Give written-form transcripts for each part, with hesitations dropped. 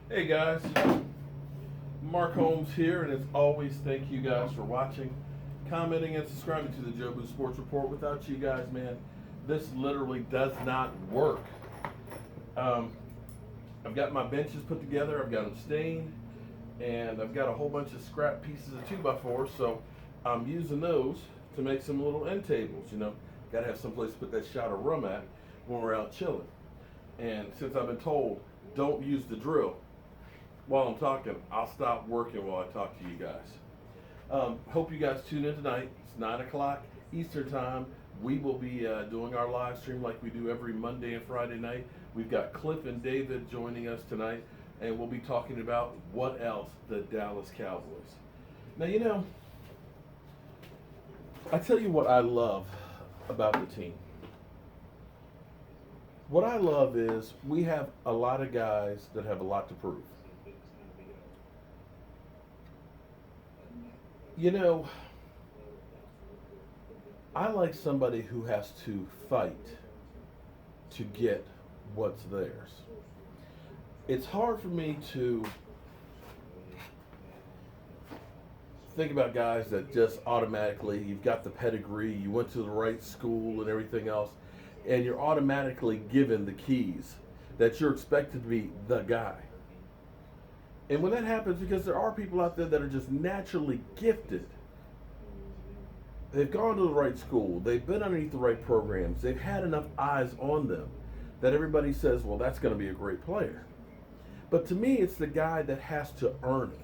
Hey guys, Mark Holmes here, and as always, thank you guys for watching, commenting, and subscribing to the Jobu Sports Report. Without you guys, man, this literally does not work. Um, I've got my benches put together, I've got them stained, and I've got a whole bunch of scrap pieces of 2x4, so I'm using those to make some little end tables. Got to have someplace to put that shot of rum at when we're out chilling. And since I've been told, don't use the drill while I'm talking, I'll stop working while I talk to you guys. Hope you guys tune in tonight. It's 9 o'clock Eastern Time. We will be doing our live stream like we do every Monday and Friday night. We've got Cliff and David joining us tonight, and we'll be talking about what else, the Dallas Cowboys. Now, I tell you what I love about the team. What I love is we have a lot of guys that have a lot to prove. I like somebody who has to fight to get what's theirs. It's hard for me to think about guys that just automatically, you've got the pedigree, you went to the right school and everything else, and you're automatically given the keys that you're expected to be the guy. And when that happens, because there are people out there that are just naturally gifted, they've gone to the right school, they've been underneath the right programs, they've had enough eyes on them that everybody says, well, that's going to be a great player. But to me, it's the guy that has to earn it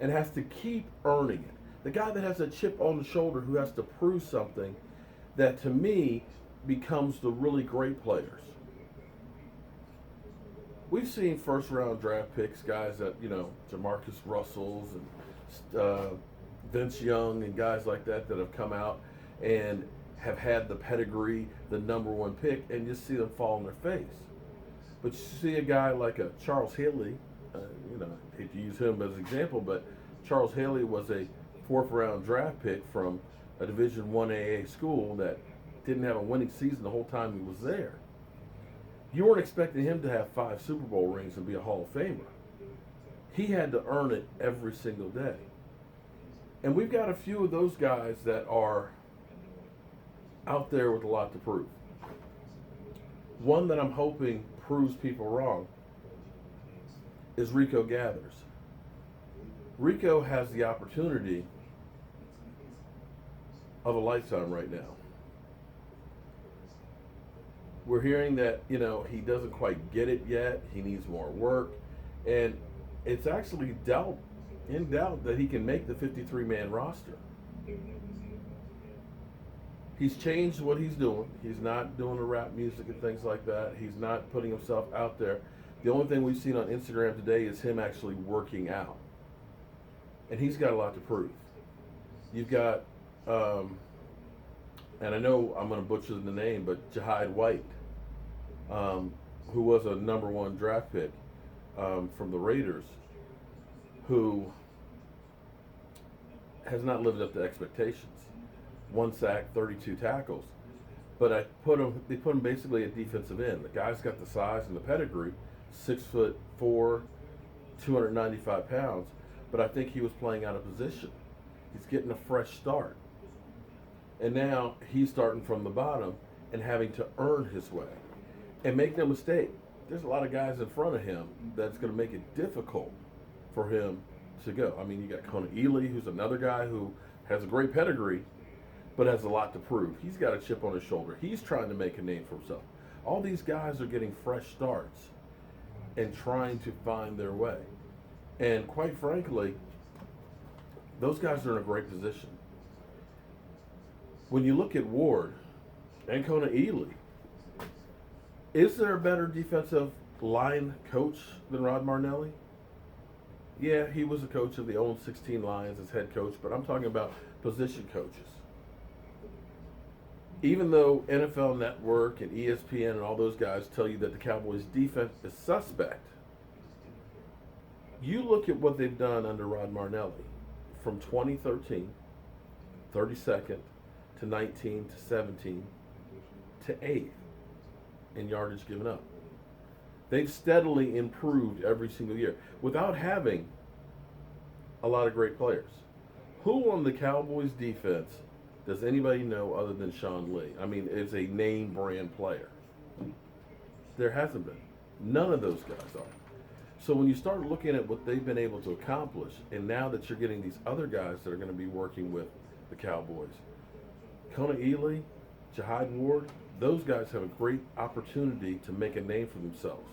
and has to keep earning it. The guy that has a chip on the shoulder who has to prove something that, to me, becomes the really great players. We've seen first round draft picks, guys that, Jamarcus Russells and Vince Young and guys like that have come out and have had the pedigree, the number one pick, and you see them fall on their face. But you see a guy like a Charles Haley, I hate to use him as an example, but Charles Haley was a fourth round draft pick from a Division I AA school that didn't have a winning season the whole time he was there. You weren't expecting him to have 5 Super Bowl rings and be a Hall of Famer. He had to earn it every single day. And we've got a few of those guys that are out there with a lot to prove. One that I'm hoping proves people wrong is Rico Gathers. Rico has the opportunity of a lifetime right now. We're hearing that, he doesn't quite get it yet. He needs more work. And it's actually in doubt that he can make the 53-man roster. He's changed what he's doing. He's not doing the rap music and things like that. He's not putting himself out there. The only thing we've seen on Instagram today is him actually working out. And he's got a lot to prove. You've got, and I know I'm going to butcher the name, but Jahid White, who was a number 1 draft pick from the Raiders, who has not lived up to expectations. 1 sack, 32 tackles. But they put him basically at defensive end. The guy's got the size and the pedigree, 6'4", 295 pounds, but I think he was playing out of position. He's getting a fresh start. And now he's starting from the bottom and having to earn his way. And make no mistake, there's a lot of guys in front of him that's going to make it difficult for him to go. I mean, you got Kony, Ealy, who's another guy who has a great pedigree, but has a lot to prove. He's got a chip on his shoulder. He's trying to make a name for himself. All these guys are getting fresh starts and trying to find their way. And quite frankly, those guys are in a great position. When you look at Ward and Kony Ealy, is there a better defensive line coach than Rod Marnelli? Yeah, he was a coach of the old 16 Lions as head coach, but I'm talking about position coaches. Even though NFL Network and ESPN and all those guys tell you that the Cowboys' defense is suspect, you look at what they've done under Rod Marnelli from 2013, 32nd, to 19, to 17, to 8th in yardage given up. They've steadily improved every single year without having a lot of great players. Who on the Cowboys defense does anybody know other than Sean Lee? I mean, is a name brand player. There hasn't been. None of those guys are. So when you start looking at what they've been able to accomplish, and now that you're getting these other guys that are going to be working with the Cowboys, Kony, Ealy, Jahid Ward, those guys have a great opportunity to make a name for themselves.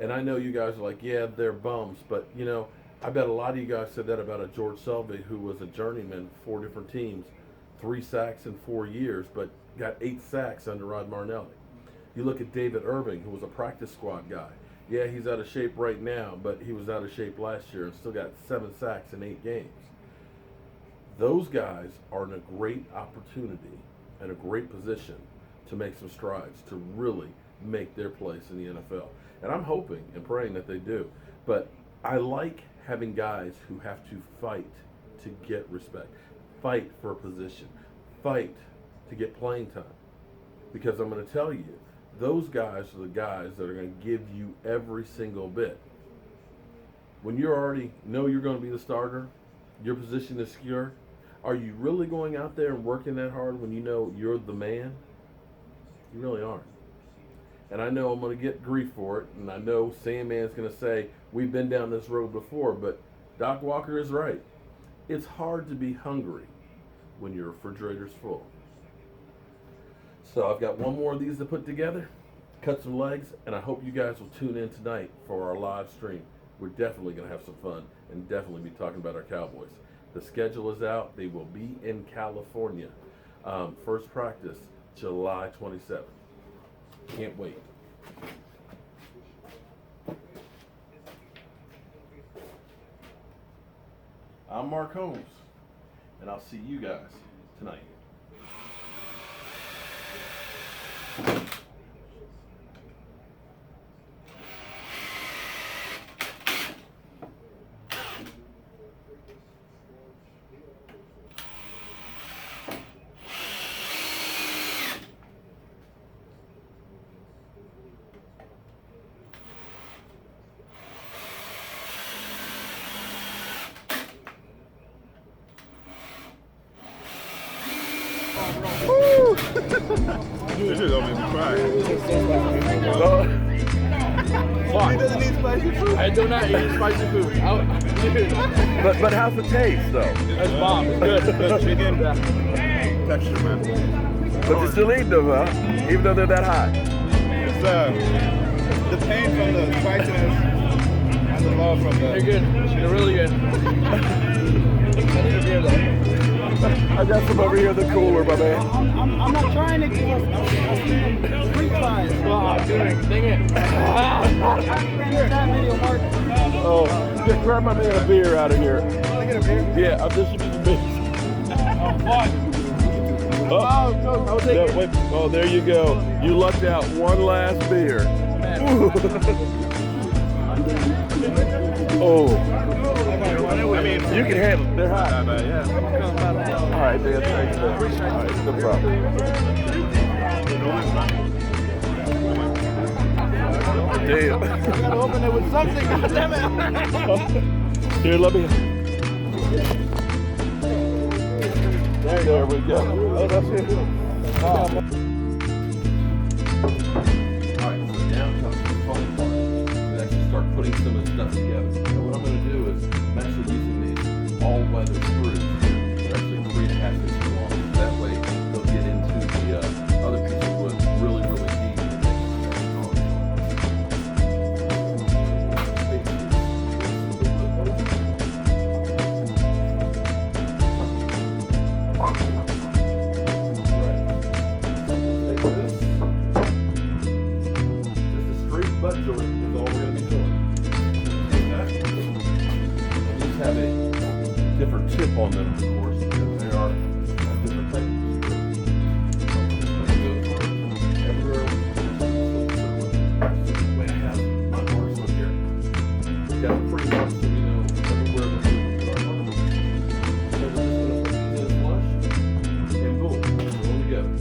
And I know you guys are like, yeah, they're bums, but you know, I bet a lot of you guys said that about a George Selvey, who was a journeyman, 4 different teams, 3 sacks in 4 years, but got 8 sacks under Rod Marnelli. You look at David Irving, who was a practice squad guy. Yeah, he's out of shape right now, but he was out of shape last year and still got 7 sacks in 8 games. Those guys are in a great opportunity and a great position to make some strides, to really make their place in the NFL. And I'm hoping and praying that they do. But I like having guys who have to fight to get respect, fight for a position, fight to get playing time. Because I'm going to tell you, those guys are the guys that are going to give you every single bit. When you already know you're going to be the starter, your position is secure, are you really going out there and working that hard when you know you're the man? You really aren't. And I know I'm going to get grief for it, and I know Sandman's going to say, we've been down this road before, but Doc Walker is right. It's hard to be hungry when your refrigerator's full. So I've got one more of these to put together, cut some legs, and I hope you guys will tune in tonight for our live stream. We're definitely going to have some fun and definitely be talking about our Cowboys. The schedule is out. They will be in California. First practice, July 27th. Can't wait. I'm Mark Holmes, and I'll see you guys tonight. This is gonna make me cry. He doesn't eat spicy food. I do not eat spicy food. But how's the taste, though? That's bomb. It's good. Good chicken. Texture, man. But you still eat them, huh? Even though they're that hot. It's the pain from the spiciness and the love from the. They're good. They're really good. I need a beer though. I got some over here in the cooler, my man. I'm not trying to give us free fries. Oh, good. Dang it. That video, Mark. Oh, just grab my man a beer out of here. Can I get a beer? Yeah, I'm just using beer. I'll take it. Wait. Oh, there you go. You lucked out. One last beer. Oh. I mean, you can handle it. They're hot. Yeah. All right, man. Thanks, man. All right, no problem. Damn. I gotta open it with something. Goddammit. Here, let me. There we go. Oh, that's it. All right, so now comes the fun part. We actually start putting some of the stuff together. So what I'm going to do is I'm actually using these all-weather screws. They're actually 3.5 inches long. That way they'll get into the other piece of wood really, really deep. Butt joint is all we're going to be doing. These have a different tip on them, of course, because they are different types of screws. Everywhere. The way I have my marks up here. Got it pretty much so we know everywhere the screws are. So we're just going to put these in flush, and boom, roll together.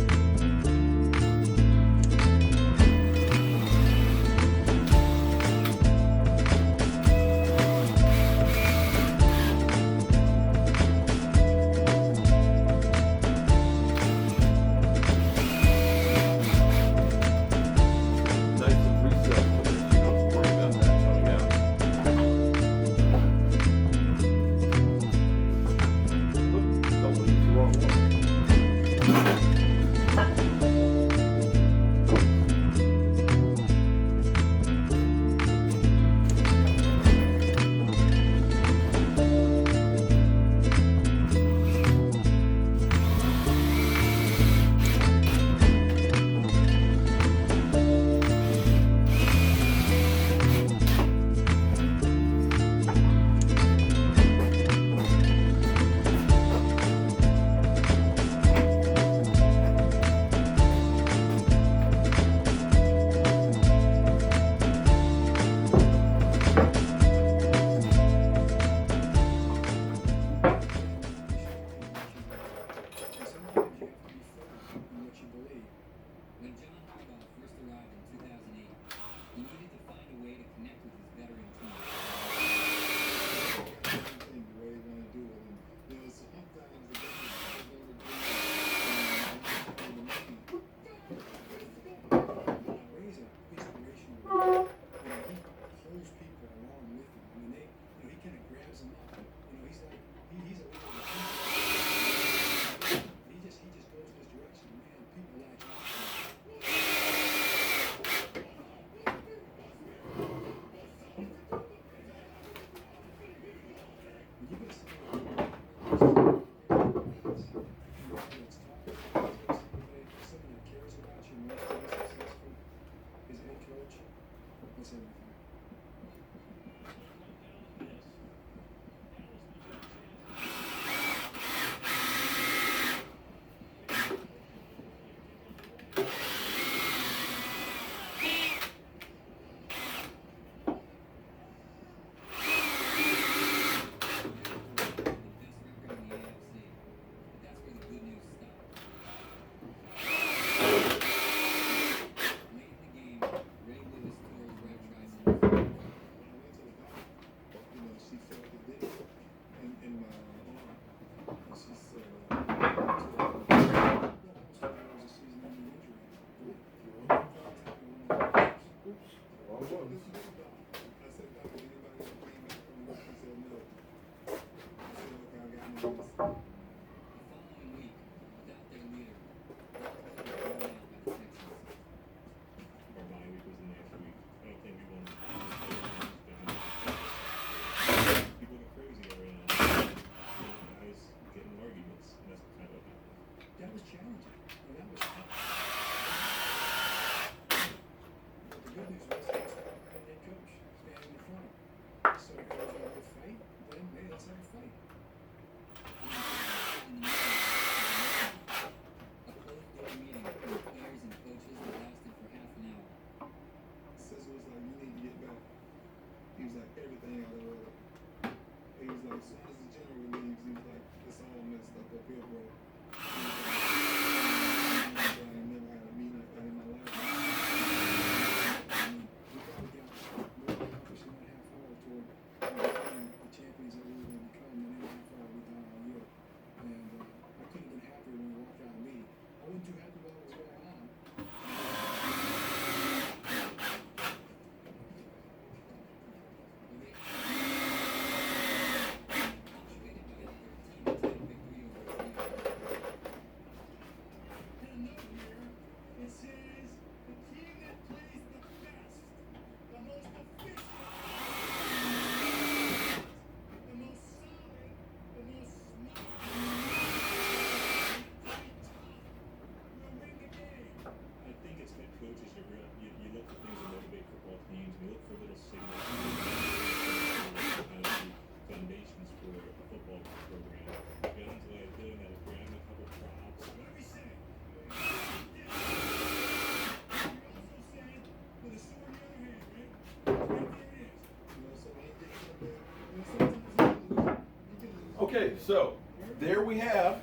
Okay, so there we have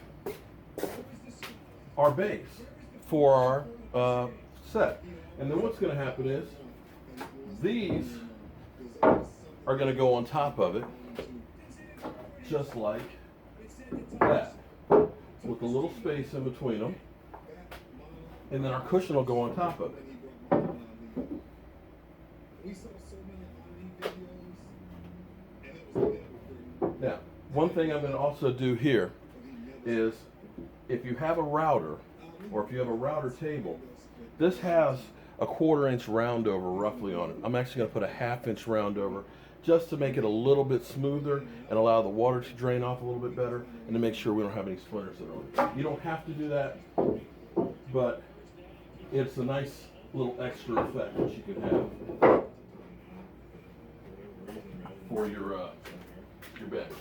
our base for our set. And then what's going to happen is these are going to go on top of it, just like that, with a little space in between them. And then our cushion will go on top of it. Now, one thing I'm going to also do here is if you have a router, or if you have a router table, this has a 1/4 inch round over roughly on it. I'm actually going to put a 1/2 inch round over just to make it a little bit smoother and allow the water to drain off a little bit better and to make sure we don't have any splinters in it. You don't have to do that, but it's a nice little extra effect that you can have for your bench.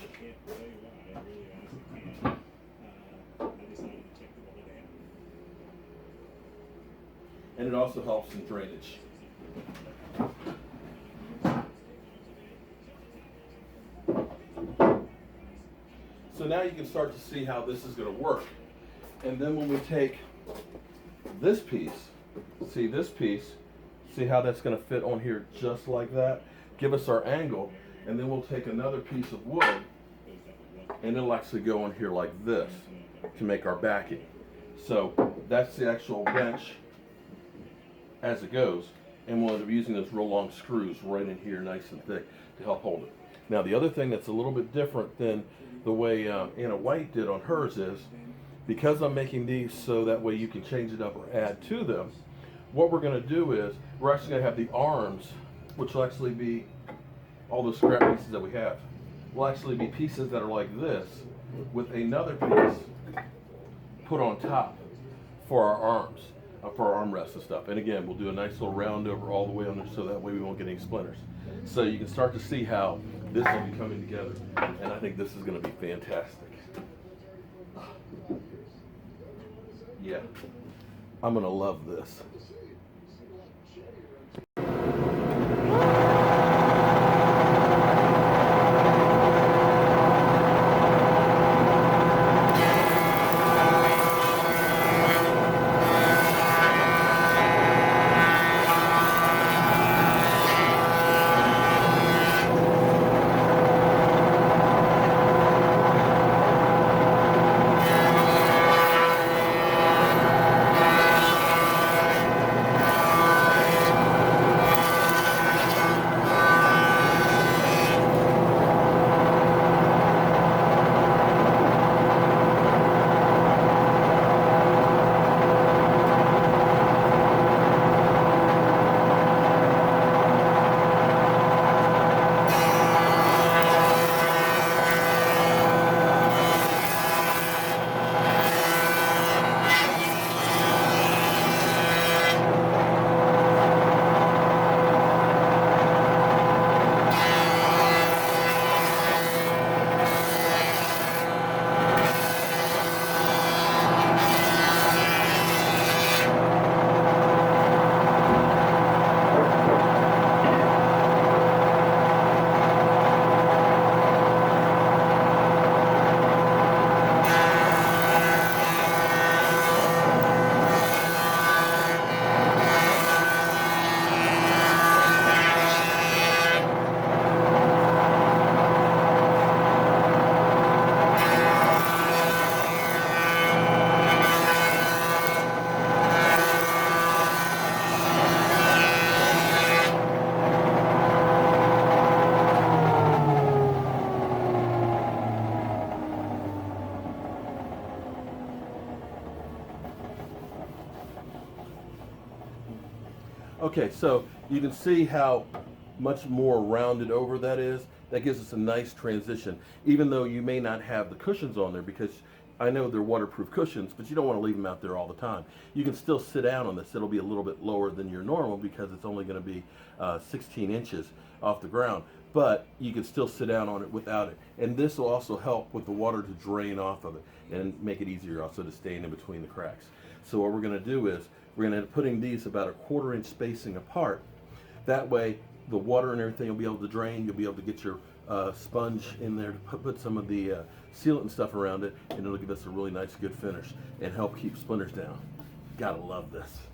And it also helps in drainage. So now you can start to see how this is going to work. And then when we take this piece, see this piece, see how that's going to fit on here just like that? Give us our angle, and then we'll take another piece of wood, and it'll actually go on here like this to make our backing. So that's the actual bench as it goes, and we'll end up using those real long screws right in here nice and thick to help hold it. Now the other thing that's a little bit different than the way Anna White did on hers is, because I'm making these so that way you can change it up or add to them, what we're going to do is we're actually going to have the arms, which will actually be all those scrap pieces that we have, will actually be pieces that are like this with another piece put on top for our arms. For our armrests and stuff. And again, we'll do a nice little round over all the way under so that way we won't get any splinters. So you can start to see how this will be coming together. And I think this is going to be fantastic. Yeah, I'm going to love this. Okay, so you can see how much more rounded over that is. That gives us a nice transition, even though you may not have the cushions on there, because I know they're waterproof cushions, but you don't want to leave them out there all the time. You can still sit down on this. It'll be a little bit lower than your normal because it's only going to be 16 inches off the ground, but you can still sit down on it without it. And this will also help with the water to drain off of it and make it easier also to stand in between the cracks. So what we're going to do is we're going to end up putting these about a 1/4 inch spacing apart. That way the water and everything will be able to drain. You'll be able to get your sponge in there to put some of the sealant and stuff around it, and it'll give us a really nice, good finish and help keep splinters down. Gotta love this.